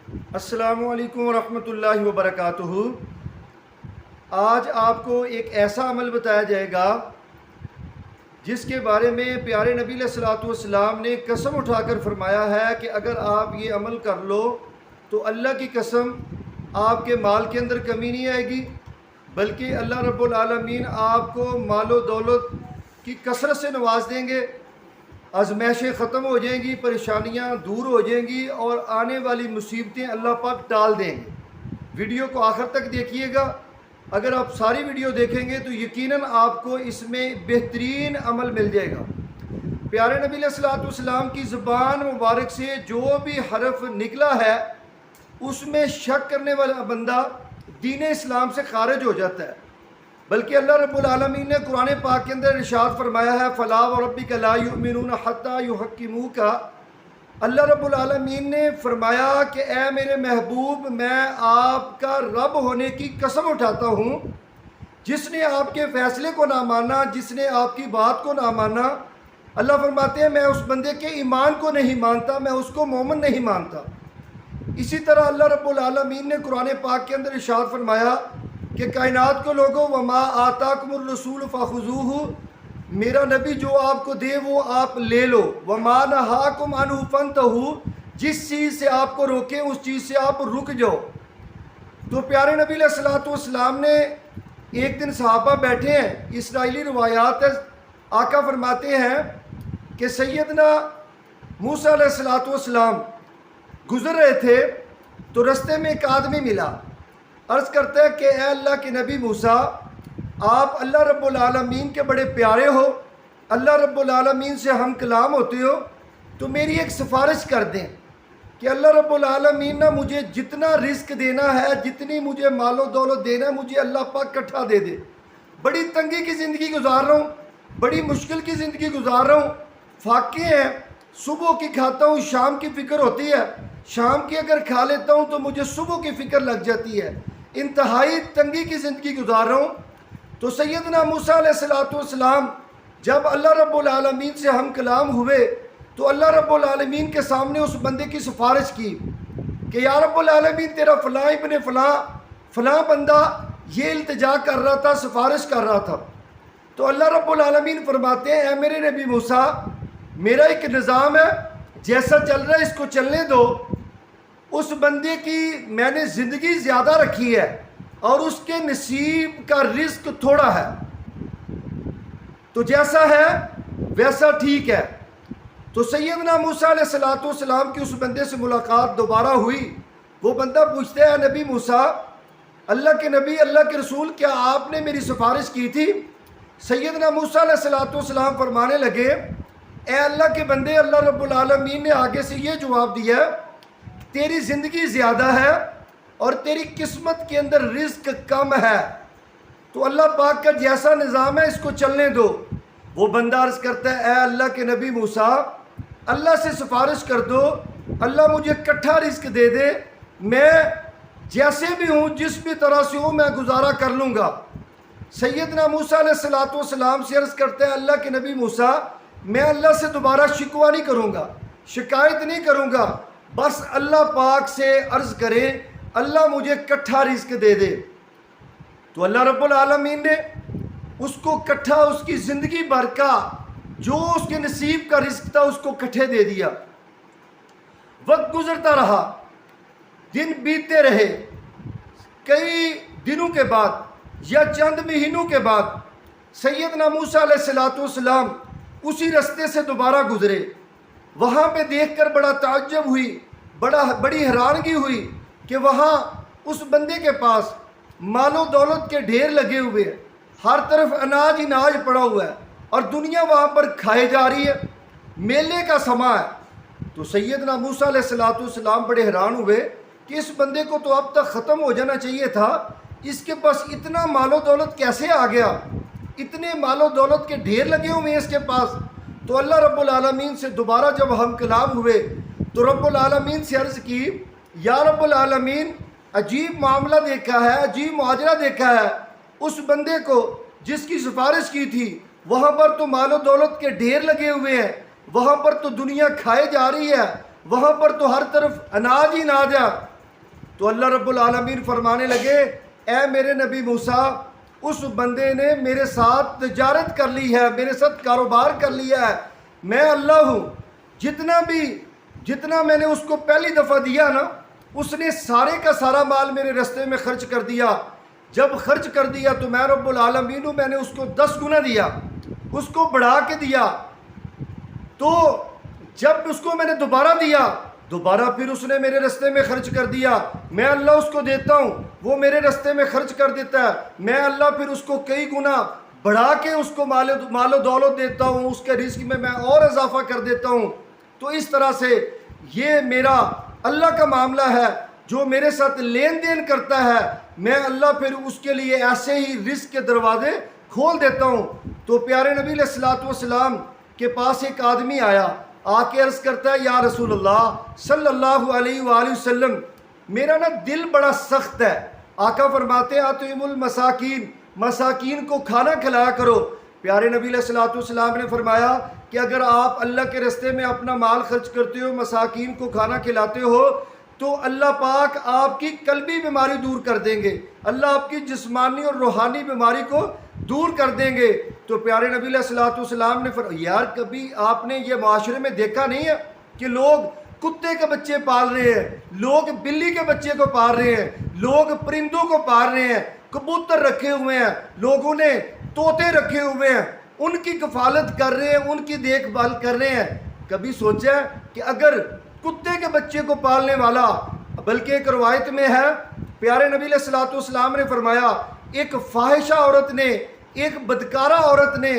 السلام علیکم ورحمۃ اللہ وبرکاتہ۔ آج آپ کو ایک ایسا عمل بتایا جائے گا جس کے بارے میں پیارے نبی علیہ الصلوۃ والسلام نے قسم اٹھا کر فرمایا ہے کہ اگر آپ یہ عمل کر لو تو اللہ کی قسم آپ کے مال کے اندر کمی نہیں آئے گی، بلکہ اللہ رب العالمین آپ کو مال و دولت کی کثرت سے نواز دیں گے، آزمائشیں ختم ہو جائیں گی، پریشانیاں دور ہو جائیں گی اور آنے والی مصیبتیں اللہ پاک ٹال دیں گے۔ ویڈیو کو آخر تک دیکھیے گا۔ اگر آپ ساری ویڈیو دیکھیں گے تو یقیناً آپ کو اس میں بہترین عمل مل جائے گا۔ پیارے نبی علیہ الصلوۃ والسلام کی زبان مبارک سے جو بھی حرف نکلا ہے اس میں شک کرنے والا بندہ دین اسلام سے خارج ہو جاتا ہے، بلکہ اللہ رب العالمین نے قرآن پاک کے اندر ارشاد فرمایا ہے فَلَا وَرَبِّكَ لَا يُؤْمِنُونَ حَتَّى يُحَكِّمُوكَ۔ اللہ رب العالمین نے فرمایا کہ اے میرے محبوب، میں آپ کا رب ہونے کی قسم اٹھاتا ہوں، جس نے آپ کے فیصلے کو نہ مانا، جس نے آپ کی بات کو نہ مانا، اللہ فرماتے ہیں میں اس بندے کے ایمان کو نہیں مانتا، میں اس کو مومن نہیں مانتا۔ اسی طرح اللہ رب العالمین نے قرآن پاک کے اندر ارشاد فرمایا کہ کائنات کو لوگوں وما آتاکم الرسول فخذوہ، میرا نبی جو آپ کو دے وہ آپ لے لو، وما نہاکم عنہ فانتہوا، جس چیز سے آپ کو روکیں اس چیز سے آپ رک جاؤ۔ تو پیارے نبی علیہ الصلوۃ والسلام نے ایک دن صحابہ بیٹھے ہیں، اسرائیلی روایات ہے، آقا فرماتے ہیں کہ سیدنا موسیٰ علیہ الصلوۃ والسلام گزر رہے تھے تو رستے میں ایک آدمی ملا، عرض کرتا ہے کہ اے اللہ کے نبی موسیٰ، آپ اللہ رب العالمین کے بڑے پیارے ہو، اللہ رب العالمین سے ہم کلام ہوتے ہو، تو میری ایک سفارش کر دیں کہ اللہ رب العالمین نہ مجھے جتنا رزق دینا ہے، جتنی مجھے مال و دولت دینا ہے، مجھے اللہ پاک کٹھا دے دے۔ بڑی تنگی کی زندگی گزار رہا ہوں، بڑی مشکل کی زندگی گزار رہا ہوں، فاقے ہیں، صبح کی کھاتا ہوں شام کی فکر ہوتی ہے، شام کی اگر کھا لیتا ہوں تو مجھے صبح کی فکر لگ جاتی ہے، انتہائی تنگی کی زندگی گزار رہا ہوں۔ تو سیدنا موسیٰ علیہ الصلوۃ والسلام جب اللہ رب العالمین سے ہم کلام ہوئے تو اللہ رب العالمین کے سامنے اس بندے کی سفارش کی کہ یا رب العالمین تیرا فلاں ابن فلاں فلاں بندہ یہ التجا کر رہا تھا، سفارش کر رہا تھا۔ تو اللہ رب العالمین فرماتے ہیں اے میرے نبی موسیٰ، میرا ایک نظام ہے، جیسا چل رہا ہے اس کو چلنے دو۔ اس بندے کی میں نے زندگی زیادہ رکھی ہے اور اس کے نصیب کا رزق تھوڑا ہے، تو جیسا ہے ویسا ٹھیک ہے۔ تو سیدنا موسیٰ علیہ الصلوۃ والسلام کی اس بندے سے ملاقات دوبارہ ہوئی۔ وہ بندہ پوچھتے ہیں نبی موسیٰ، اللہ کے نبی، اللہ کے رسول، کیا آپ نے میری سفارش کی تھی؟ سیدنا موسیٰ علیہ الصلوۃ والسلام فرمانے لگے اے اللہ کے بندے، اللہ رب العالمین نے آگے سے یہ جواب دیا تیری زندگی زیادہ ہے اور تیری قسمت کے اندر رزق کم ہے، تو اللہ پاک کا جیسا نظام ہے اس کو چلنے دو۔ وہ بندہ عرض کرتا ہے اے اللہ کے نبی موسیٰ، اللہ سے سفارش کر دو، اللہ مجھے کٹھا رزق دے دے، میں جیسے بھی ہوں جس بھی طرح سے ہوں میں گزارا کر لوں گا۔ سیدنا موسیٰ علیہ الصلوۃ والسلام سے عرض کرتا ہے اللہ کے نبی موسیٰ، میں اللہ سے دوبارہ شکوہ نہیں کروں گا، شکایت نہیں کروں گا، بس اللہ پاک سے عرض کریں اللہ مجھے کٹھا رزق دے دے۔ تو اللہ رب العالمین نے اس کو کٹھا، اس کی زندگی بھر کا جو اس کے نصیب کا رزق تھا اس کو کٹھے دے دیا۔ وقت گزرتا رہا، دن بیتتے رہے، کئی دنوں کے بعد یا چند مہینوں کے بعد سیدنا موسیٰ علیہ الصلوۃ والسلام اسی رستے سے دوبارہ گزرے۔ وہاں پہ دیکھ کر بڑا تعجب ہوئی، بڑی حیرانگی ہوئی کہ وہاں اس بندے کے پاس مال و دولت کے ڈھیر لگے ہوئے ہیں، ہر طرف اناج اناج پڑا ہوا ہے اور دنیا وہاں پر کھائے جا رہی ہے، میلے کا سماں ہے۔ تو سیدنا موسیٰ علیہ الصلوۃ والسلام بڑے حیران ہوئے کہ اس بندے کو تو اب تک ختم ہو جانا چاہیے تھا، اس کے پاس اتنا مال و دولت کیسے آ گیا، اتنے مال و دولت کے ڈھیر لگے ہوئے ہیں اس کے پاس۔ تو اللہ رب العالمین سے دوبارہ جب ہم کلام ہوئے تو رب العالمین سے عرض کی یا رب العالمین، عجیب معاملہ دیکھا ہے، عجیب معاجرہ دیکھا ہے، اس بندے کو جس کی سفارش کی تھی وہاں پر تو مال و دولت کے ڈھیر لگے ہوئے ہیں، وہاں پر تو دنیا کھائے جا رہی ہے، وہاں پر تو ہر طرف اناج ہی اناج ہے، تو اللہ رب العالمین فرمانے لگے اے میرے نبی موسیٰ اس بندے نے میرے ساتھ تجارت کر لی ہے، میرے ساتھ کاروبار کر لیا ہے، میں اللہ ہوں، جتنا میں نے اس کو پہلی دفعہ دیا نا اس نے سارے کا سارا مال میرے رستے میں خرچ کر دیا، جب خرچ کر دیا تو میں رب العالمین ہوں، میں نے اس کو 10 گنا دیا، اس کو بڑھا کے دیا، تو جب اس کو میں نے دوبارہ دیا دوبارہ پھر اس نے میرے رستے میں خرچ کر دیا، میں اللہ اس کو دیتا ہوں وہ میرے رستے میں خرچ کر دیتا ہے، میں اللہ پھر اس کو کئی گنا بڑھا کے اس کو مال و دولت دیتا ہوں، اس کے رزق میں اور اضافہ کر دیتا ہوں۔ تو اس طرح سے یہ میرا اللہ کا معاملہ ہے، جو میرے ساتھ لین دین کرتا ہے میں اللہ پھر اس کے لیے ایسے ہی رزق کے دروازے کھول دیتا ہوں۔ تو پیارے نبی علیہ الصلوۃ والسلام کے پاس ایک آدمی آیا، آ کے عرض کرتا ہے یا رسول اللہ صلی اللہ علیہ وآلہ وسلم میرا نا دل بڑا سخت ہے، آقا فرماتے ہیں اطعموا المساکین، مساکین کو کھانا کھلایا کرو۔ پیارے نبی علیہ الصلوۃ والسلام نے فرمایا کہ اگر آپ اللہ کے راستے میں اپنا مال خرچ کرتے ہو، مساکین کو کھانا کھلاتے ہو، تو اللہ پاک آپ کی قلبی بیماری دور کر دیں گے، اللہ آپ کی جسمانی اور روحانی بیماری کو دور کر دیں گے۔ تو پیارے نبی علیہ الصلوۃ والسلام نے فرمایا یار کبھی آپ نے یہ معاشرے میں دیکھا نہیں ہے کہ لوگ کتے کے بچے پال رہے ہیں، لوگ بلی کے بچے کو پال رہے ہیں، لوگ پرندوں کو پال رہے ہیں، کبوتر رکھے ہوئے ہیں، لوگوں نے طوطے رکھے ہوئے ہیں، ان کی کفالت کر رہے ہیں، ان کی دیکھ بھال کر رہے ہیں۔ کبھی سوچا کہ اگر کتے کے بچے کو پالنے والا، بلکہ ایک روایت میں ہے پیارے نبی علیہ الصلوۃ والسلام نے فرمایا ایک فاحشہ عورت نے، ایک بدکارہ عورت نے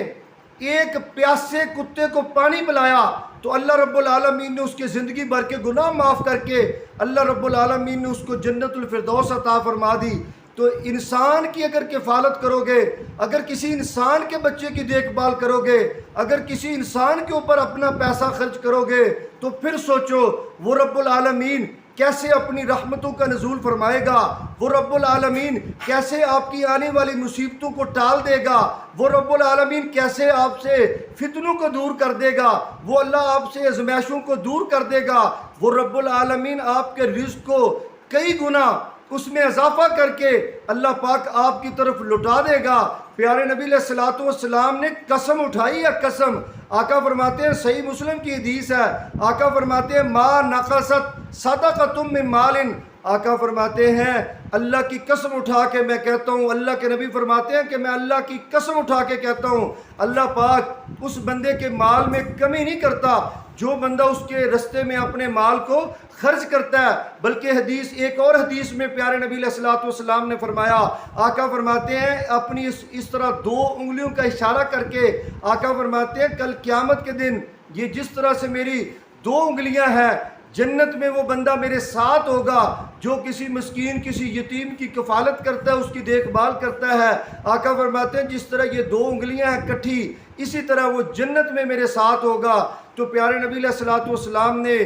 ایک پیاسے کتے کو پانی پلایا تو اللہ رب العالمین نے اس کے زندگی بھر کے گناہ معاف کر کے اللہ رب العالمین نے اس کو جنت الفردوس عطا فرما دی۔ تو انسان کی اگر کفالت کرو گے، اگر کسی انسان کے بچے کی دیکھ بھال کرو گے، اگر کسی انسان کے اوپر اپنا پیسہ خرچ کرو گے تو پھر سوچو وہ رب العالمین کیسے اپنی رحمتوں کا نزول فرمائے گا، وہ رب العالمین کیسے آپ کی آنے والی مصیبتوں کو ٹال دے گا، وہ رب العالمین کیسے آپ سے فتنوں کو دور کر دے گا، وہ اللہ آپ سے آزمائشوں کو دور کر دے گا، وہ رب العالمین آپ کے رزق کو کئی گنا اس میں اضافہ کر کے اللہ پاک آپ کی طرف لٹا دے گا۔ پیارے نبی علیہ الصلوۃ والسلام نے قسم اٹھائی ہے، قسم، آقا فرماتے ہیں صحیح مسلم کی حدیث ہے، آقا فرماتے ہیں ما نقصت صدقۃ من مال، آقا فرماتے ہیں اللہ کی قسم اٹھا کے میں کہتا ہوں، اللہ کے نبی فرماتے ہیں کہ میں اللہ کی قسم اٹھا کے کہتا ہوں اللہ پاک اس بندے کے مال میں کمی نہیں کرتا جو بندہ اس کے رستے میں اپنے مال کو خرچ کرتا ہے۔ بلکہ حدیث، ایک اور حدیث میں پیارے نبی علیہ الصلوۃ والسلام نے فرمایا، آقا فرماتے ہیں اپنی اس طرح 2 انگلیوں کا اشارہ کر کے آقا فرماتے ہیں کل قیامت کے دن یہ جس طرح سے میری 2 انگلیاں ہیں، جنت میں وہ بندہ میرے ساتھ ہوگا جو کسی مسکین، کسی یتیم کی کفالت کرتا ہے، اس کی دیکھ بھال کرتا ہے۔ آقا فرماتے ہیں جس طرح یہ 2 انگلیاں ہیں کٹھی، اسی طرح وہ جنت میں میرے ساتھ ہوگا۔ تو پیارے نبی علیہ الصلوۃ والسلام نے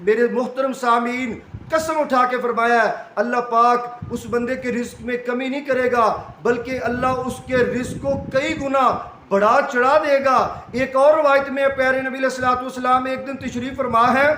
میرے محترم سامعین قسم اٹھا کے فرمایا ہے اللہ پاک اس بندے کے رزق میں کمی نہیں کرے گا، بلکہ اللہ اس کے رزق کو کئی گنا بڑھا چڑھا دے گا۔ ایک اور روایت میں پیارے نبی علیہ الصلوۃ والسلام ایک دن تشریف فرما ہے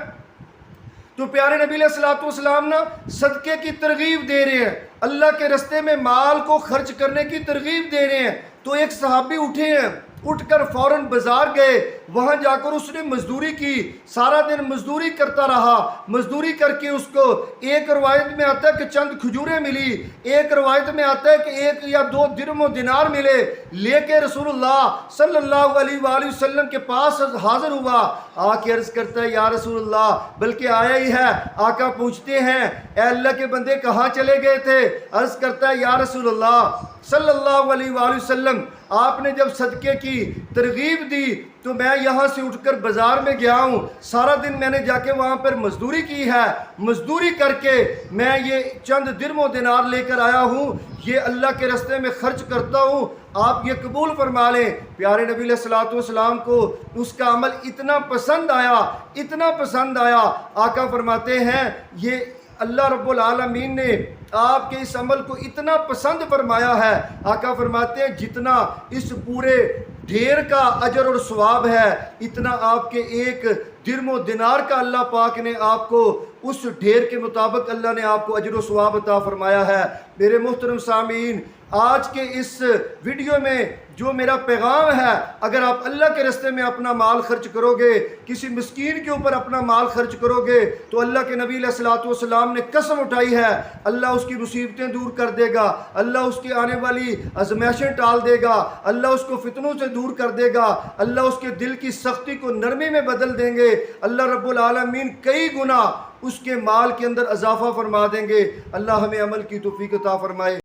تو پیارے نبی علیہ الصلوۃ والسلام نا صدقے کی ترغیب دے رہے ہیں، اللہ کے راستے میں مال کو خرچ کرنے کی ترغیب دے رہے ہیں۔ تو ایک صحابی اٹھے ہیں، اٹھ کر فوراً بازار گئے، وہاں جا کر اس نے مزدوری کی، سارا دن مزدوری کرتا رہا، مزدوری کر کے اس کو ایک روایت میں آتا ہے کہ چند کھجوریں ملی، ایک روایت میں آتا ہے کہ 1 یا 2 درہم و دینار ملے، لے کے رسول اللہ صلی اللہ علیہ وآلہ وسلم کے پاس حاضر ہوا، آ کے عرض کرتا ہے یا رسول اللہ، بلکہ آیا ہی ہے، آقا پوچھتے ہیں اے اللہ کے بندے کہاں چلے گئے تھے؟ عرض کرتا ہے یا رسول اللہ صلی اللہ علیہ وآلہ وسلم آپ نے جب صدقے کی ترغیب دی تو میں یہاں سے اٹھ کر بازار میں گیا ہوں، سارا دن میں نے جا کے وہاں پر مزدوری کی ہے، مزدوری کر کے میں یہ چند درہم و دینار لے کر آیا ہوں، یہ اللہ کے راستے میں خرچ کرتا ہوں، آپ یہ قبول فرما لیں۔ پیارے نبی علیہ الصلوۃ والسلام کو اس کا عمل اتنا پسند آیا، اتنا پسند آیا، آقا فرماتے ہیں یہ اللہ رب العالمین نے آپ کے اس عمل کو اتنا پسند فرمایا ہے، آقا فرماتے ہیں جتنا اس پورے ڈھیر کا اجر اور ثواب ہے، اتنا آپ کے ایک درم و دینار کا اللہ پاک نے آپ کو اس ڈھیر کے مطابق اللہ نے آپ کو اجر و ثواب عطا فرمایا ہے۔ میرے محترم سامعین، آج کے اس ویڈیو میں جو میرا پیغام ہے، اگر آپ اللہ کے راستے میں اپنا مال خرچ کرو گے، کسی مسکین کے اوپر اپنا مال خرچ کرو گے، تو اللہ کے نبی علیہ الصلوۃ والسلام نے قسم اٹھائی ہے، اللہ اس کی مصیبتیں دور کر دے گا، اللہ اس کی آنے والی آزمائشیں ٹال دے گا، اللہ اس کو فتنوں سے دور کر دے گا، اللہ اس کے دل کی سختی کو نرمی میں بدل دیں گے، اللہ رب العالمین کئی گنا اس کے مال کے اندر اضافہ فرما دیں گے۔ اللہ ہمیں عمل کی توفیق عطا فرمائے۔